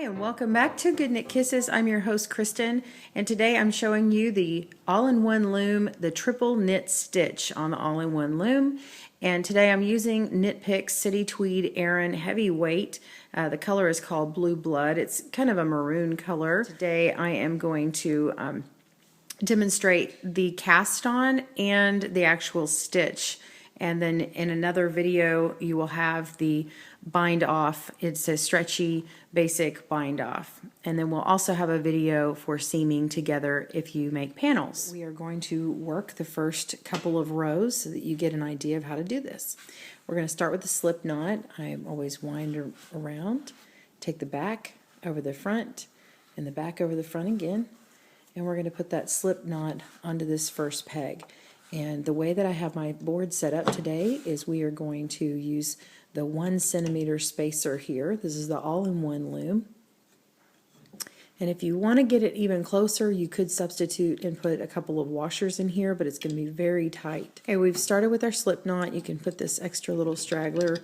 And welcome back to Good Knit Kisses. I'm your host Kristen, and today I'm showing you the all-in-one loom, the triple knit stitch on the all-in-one loom. And today I'm using Knit Picks City Tweed Aran Heavyweight. The color is called Blue Blood. It's kind of a maroon color. Today I am going to demonstrate the cast on and the actual stitch. And then in another video, you will have the bind off. It's a stretchy, basic bind off. And then we'll also have a video for seaming together if you make panels. We are going to work the first couple of rows so that you get an idea of how to do this. We're going to start with the slip knot. I always wind around, take the back over the front, and the back over the front again. And we're going to put that slip knot onto this first peg. And the way that I have my board set up today is we are going to use the 1 centimeter spacer here. This is the all-in-one loom. And if you want to get it even closer, you could substitute and put a couple of washers in here, but it's going to be very tight. Okay, we've started with our slip knot. You can put this extra little straggler,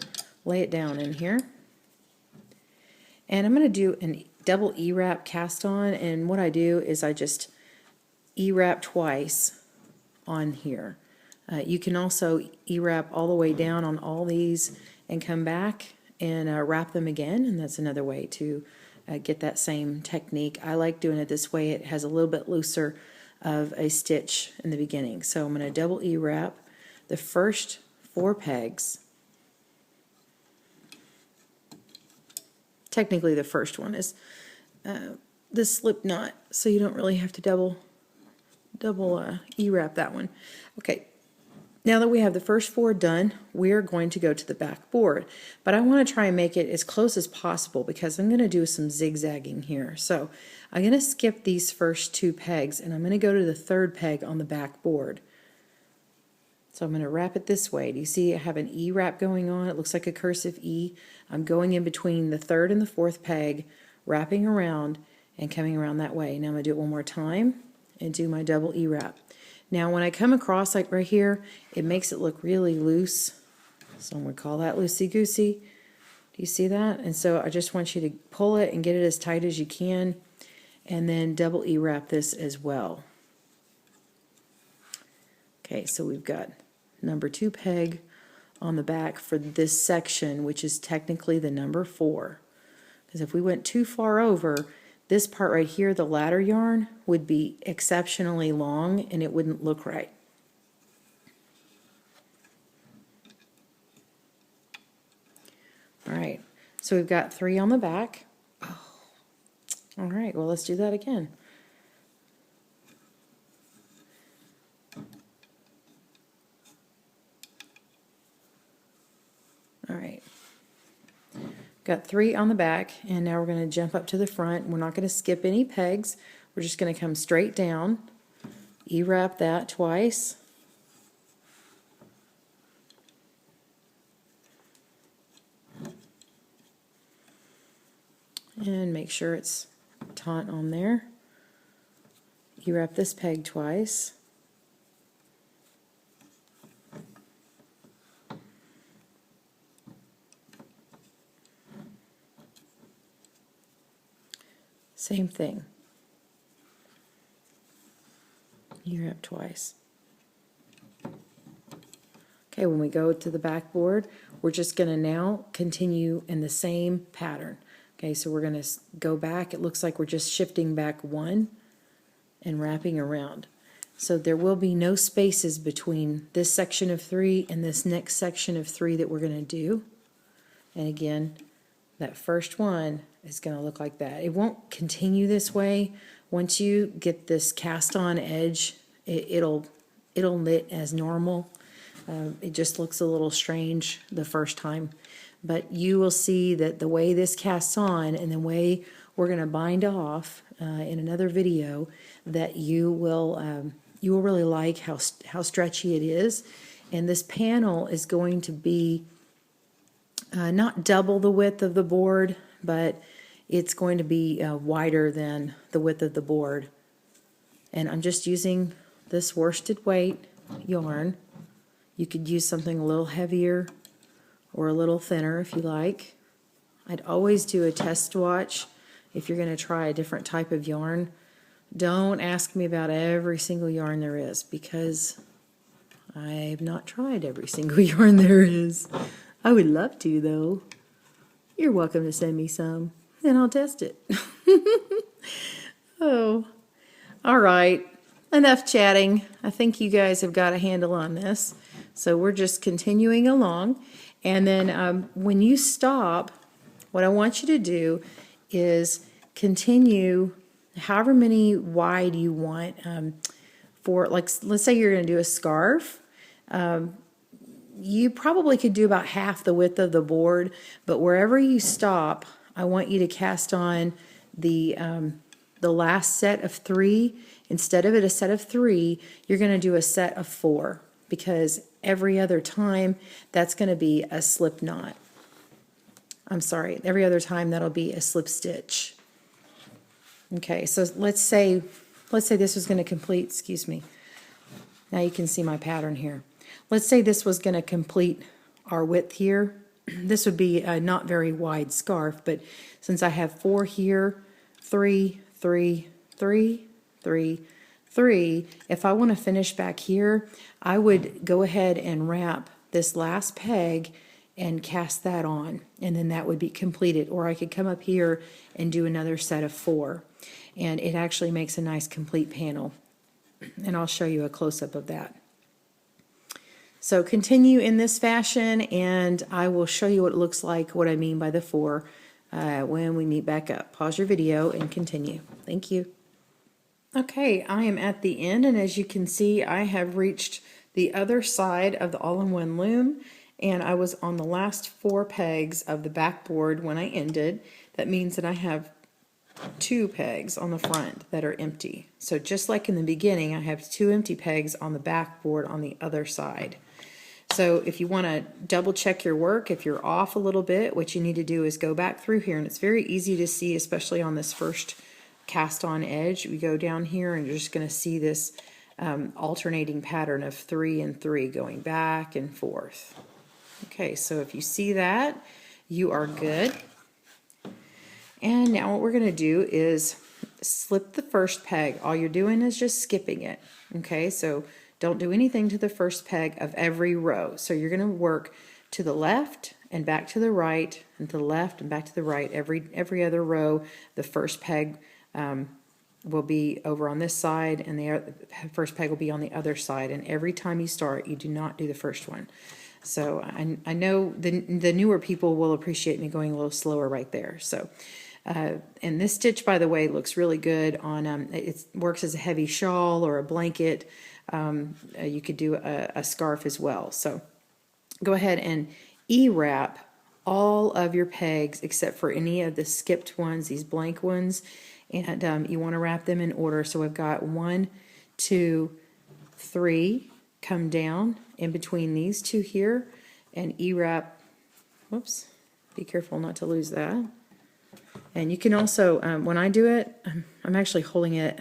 lay it down in here. And I'm going to do a double E-wrap cast on, and what I do is I just E-wrap twice on here. You can also E-wrap all the way down on all these and come back and wrap them again, and that's another way to get that same technique. I like doing it this way. It has a little bit looser of a stitch in the beginning. So I'm going to double E-wrap the first 4 pegs. Technically the first one is the slip knot, so you don't really have to double E-wrap that one. Okay, now that we have the first 4 done, we're going to go to the back board. But I want to try and make it as close as possible because I'm going to do some zigzagging here. So I'm going to skip these first 2 pegs and I'm going to go to the 3rd peg on the back board. So I'm going to wrap it this way. Do you see I have an E-wrap going on? It looks like a cursive E. I'm going in between the 3rd and the 4th peg, wrapping around and coming around that way. Now I'm going to do it one more time and do my double E-wrap. Now when I come across like right here, it makes it look really loose. Some would call that loosey-goosey. Do you see that? And so I just want you to pull it and get it as tight as you can, and then double E-wrap this as well. Okay, so we've got number 2 peg on the back for this section, which is technically the number 4. Because if we went too far over, this part right here, the ladder yarn, would be exceptionally long and it wouldn't look right. Alright, so we've got 3 on the back. Oh. Alright, well let's do that again. Alright. Got 3 on the back, and now we're going to jump up to the front. We're not going to skip any pegs. We're just going to come straight down, E-wrap that twice, and make sure it's taut on there. E-wrap this peg twice. Same thing. E-wrap twice. Okay, when we go to the back board, we're just going to now continue in the same pattern. Okay, so we're going to go back. It looks like we're just shifting back 1 and wrapping around. So there will be no spaces between this section of 3 and this next section of 3 that we're going to do. And again, that first one is going to look like that. It won't continue this way. Once you get this cast on edge, it'll knit as normal. It just looks a little strange the first time, but you will see that the way this casts on and the way we're going to bind off in another video, that you will really like how stretchy it is. And this panel is going to be not double the width of the board, but it's going to be wider than the width of the board. And I'm just using this worsted weight yarn. You could use something a little heavier or a little thinner if you like. I'd always do a test swatch if you're going to try a different type of yarn, don't ask me about every single yarn there is, because I've not tried every single yarn there is. I would love to, though. You're welcome to send me some, and I'll test it. Oh, all right. Enough chatting. I think you guys have got a handle on this. So we're just continuing along. And then when you stop, what I want you to do is continue however many wide you want. For, like, let's say you're going to do a scarf. You probably could do about half the width of the board, but wherever you stop, I want you to cast on the last set of 3. Instead of it a set of 3, you're going to do a set of 4, because every other time that's going to be a slip knot. I'm sorry, every other time that'll be a slip stitch. Okay, so let's say this was going to complete, excuse me. Now you can see my pattern here. Let's say this was going to complete our width here. This would be a not very wide scarf, but since I have 4 here, 3, 3, 3, 3, 3, if I want to finish back here, I would go ahead and wrap this last peg and cast that on, and then that would be completed. Or I could come up here and do another set of 4, and it actually makes a nice complete panel, and I'll show you a close-up of that. So continue in this fashion, and I will show you what it looks like, what I mean by the 4, when we meet back up. Pause your video and continue. Thank you. Okay, I am at the end, and as you can see, I have reached the other side of the all-in-one loom, and I was on the last 4 pegs of the backboard when I ended. That means that I have 2 pegs on the front that are empty. So just like in the beginning, I have 2 empty pegs on the backboard on the other side. So if you want to double check your work, if you're off a little bit, what you need to do is go back through here, and it's very easy to see, especially on this first cast on edge. We go down here and you're just going to see this alternating pattern of 3 and 3 going back and forth. Okay, so if you see that, you are good. And now what we're going to do is slip the first peg. All you're doing is just skipping it. Okay, so don't do anything to the first peg of every row. So you're going to work to the left and back to the right, and to the left and back to the right. Every other row, the first peg will be over on this side, and the first peg will be on the other side. And every time you start, you do not do the first one. So I know the newer people will appreciate me going a little slower right there. So, and this stitch, by the way, looks really good on, it works as a heavy shawl or a blanket. You could do a scarf as well. So go ahead and E-wrap all of your pegs except for any of the skipped ones, these blank ones, and you want to wrap them in order. So I've got 1, 2, 3, come down in between these 2 here, and E-wrap, whoops, be careful not to lose that. And you can also, when I do it, I'm actually holding it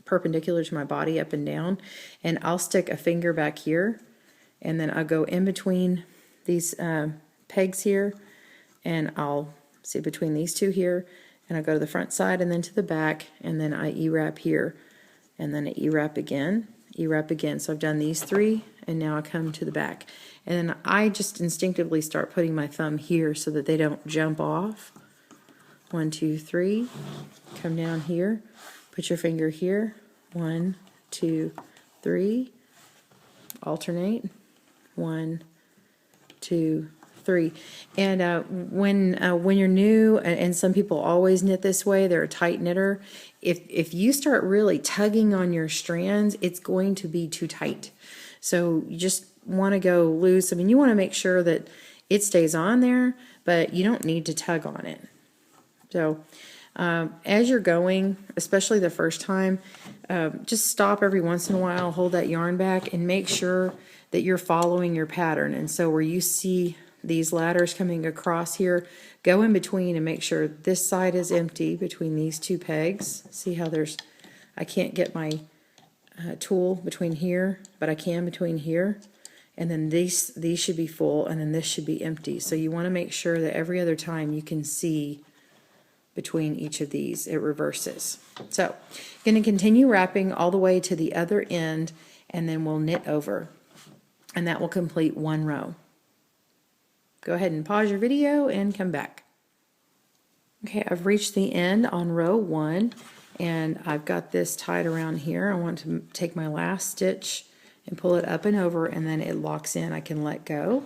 perpendicular to my body up and down, and I'll stick a finger back here, and then I'll go in between these pegs here, and I'll see between these 2 here, and I'll go to the front side and then to the back, and then I E-wrap here, and then I E-wrap again, E-wrap again. So I've done these 3, and now I come to the back, and then I just instinctively start putting my thumb here so that they don't jump off. 1, 2, 3, come down here, put your finger here, 1, 2, 3, alternate, 1, 2, 3. And when you're new, and some people always knit this way, they're a tight knitter, if you start really tugging on your strands, it's going to be too tight. So you just want to go loose. I mean, you want to make sure that it stays on there, but you don't need to tug on it. So as you're going, especially the first time, just stop every once in a while, hold that yarn back, and make sure that you're following your pattern. And so where you see these ladders coming across here, go in between and make sure this side is empty between these 2 pegs. See how I can't get my tool between here, but I can between here. And then these should be full, and then this should be empty. So you want to make sure that every other time you can see between each of these. It reverses. So going to continue wrapping all the way to the other end, and then we'll knit over, and that will complete one row. Go ahead and pause your video and come back. Okay, I've reached the end on row 1, and I've got this tied around here. I want to take my last stitch and pull it up and over, and then it locks in. I can let go.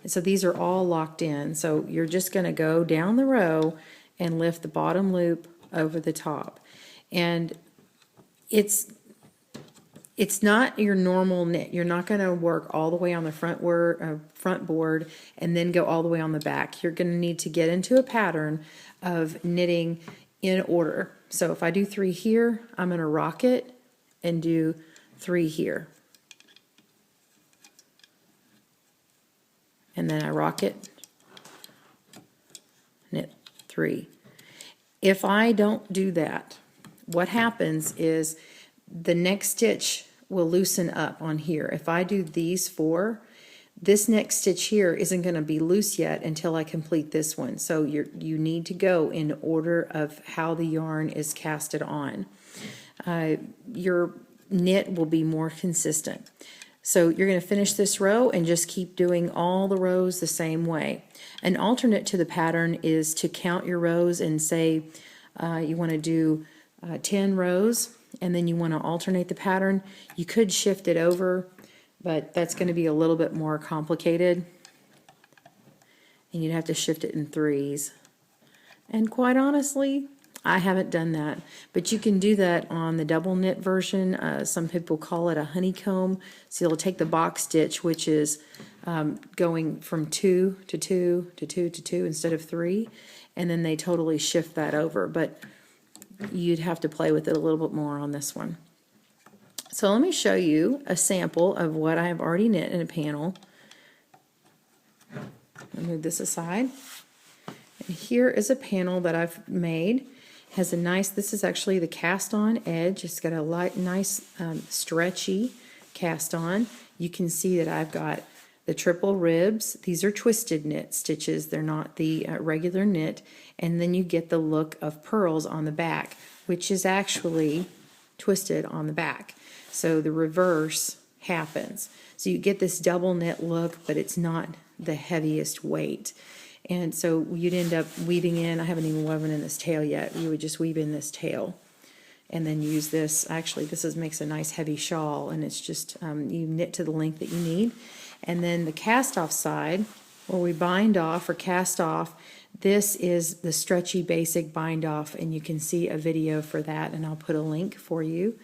And so these are all locked in. So you're just going to go down the row and lift the bottom loop over the top. And it's not your normal knit. You're not going to work all the way on the front board and then go all the way on the back. You're going to need to get into a pattern of knitting in order. So if I do 3 here, I'm going to rock it and do 3 here. And then I rock it, knit 3. If I don't do that, what happens is the next stitch will loosen up on here. If I do these 4, this next stitch here isn't going to be loose yet until I complete this one. So you need to go in order of how the yarn is casted on. Your knit will be more consistent. So you're going to finish this row and just keep doing all the rows the same way. An alternate to the pattern is to count your rows and say you want to do 10 rows, and then you want to alternate the pattern. You could shift it over, but that's going to be a little bit more complicated, and you'd have to shift it in 3s. And quite honestly, I haven't done that, but you can do that on the double knit version. Some people call it a honeycomb. So you'll take the box stitch, which is going from 2 to 2 to 2 to 2 instead of 3, and then they totally shift that over. But you'd have to play with it a little bit more on this one. So let me show you a sample of what I have already knit in a panel. I'll move this aside. And here is a panel that I've made. Has a nice, this is actually the cast on edge. It's got a nice stretchy cast on. You can see that I've got the triple ribs. These are twisted knit stitches. They're not the regular knit. And then you get the look of pearls on the back, which is actually twisted on the back. So the reverse happens. So you get this double knit look, but it's not the heaviest weight. And so you'd end up weaving in, I haven't even woven in this tail yet, you would just weave in this tail and then use this. Actually, this makes a nice heavy shawl, and it's just, you knit to the length that you need. And then the cast off side, where we bind off or cast off, this is the stretchy basic bind off, and you can see a video for that, and I'll put a link for you.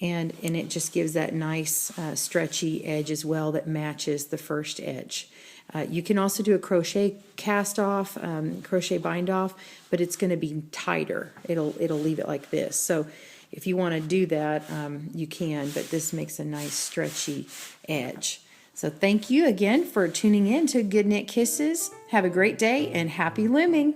And it just gives that nice stretchy edge as well that matches the first edge. You can also do a crochet cast off, crochet bind off, but it's going to be tighter. It'll leave it like this. So if you want to do that, you can, but this makes a nice stretchy edge. So thank you again for tuning in to Good Knit Kisses. Have a great day and happy looming.